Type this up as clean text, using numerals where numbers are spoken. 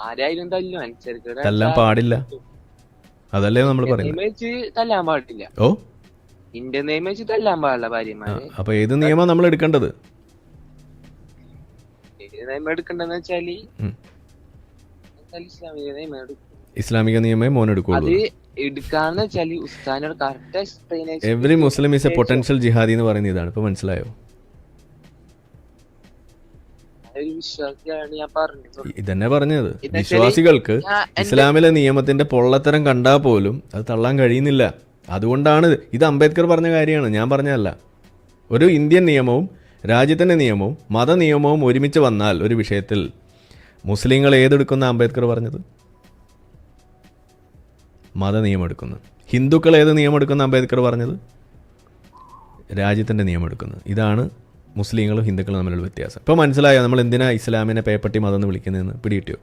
ആരായാലും തല്ലും അനുസരിച്ച് തല്ലാൻ പാടില്ല, അതല്ലേ നമ്മൾ പറയുന്നത്. നിയമം വെച്ച് തല്ലാൻ പാടില്ല. ഓ, ഇന്ത്യൻ നിയമം വെച്ച് തല്ലാൻ പാടില്ല ഭാര്യമാരെ. അപ്പൊ ഏത് നിയമം നമ്മൾ എടുക്കേണ്ടത്? ഏത് നിയമം എടുക്കണ്ടെന്ന് വെച്ചാല് ഉം. ഇസ്ലാമിക നിയമം എടുക്കും. ഇസ്ലാമിക നിയമമേ മോൻ അത് എടുക്കുള്ളൂ. എടുക്കാന്ന് വെച്ചാല് ഉസ്താദിനോട് correct explanation. Every Muslim is a potential jihadi എന്ന് പറയുന്നത് ഇതാണ്. ഇപ്പൊ മനസ്സിലായോ? ഒരു വിശ്വാസിയാണ് ഞാൻ പറഞ്ഞത്. ഇതന്നെ പറഞ്ഞത്. വിശ്വാസികൾക്ക് ഇസ്ലാമിലെ നിയമത്തിന്റെ പൊള്ളത്തരം കണ്ടാൽ പോലും അത് തള്ളാൻ കഴിയുന്നില്ല. അതുകൊണ്ടാണ് ഇത് അംബേദ്കർ പറഞ്ഞ കാര്യമാണ്, ഞാൻ പറഞ്ഞതല്ല. ഒരു ഇന്ത്യൻ നിയമവും രാജ്യത്തിൻ്റെ നിയമവും മതനിയമവും ഒരുമിച്ച് വന്നാൽ ഒരു വിഷയത്തിൽ മുസ്ലിങ്ങൾ ഏതെടുക്കുന്ന അംബേദ്കർ പറഞ്ഞത്? മതനിയമം എടുക്കുന്നു. ഹിന്ദുക്കൾ ഏത് നിയമം എടുക്കുന്ന അംബേദ്കർ പറഞ്ഞത്? രാജ്യത്തിൻ്റെ നിയമം എടുക്കുന്നത്. ഇതാണ് മുസ്ലിങ്ങളും ഹിന്ദുക്കളും തമ്മിലുള്ള വ്യത്യാസം. ഇപ്പോൾ മനസ്സിലായോ നമ്മൾ എന്തിനാ ഇസ്ലാമിനെ പേപ്പട്ടി മതം എന്ന് വിളിക്കുന്നതെന്ന്? പിടികിട്ടിയോ?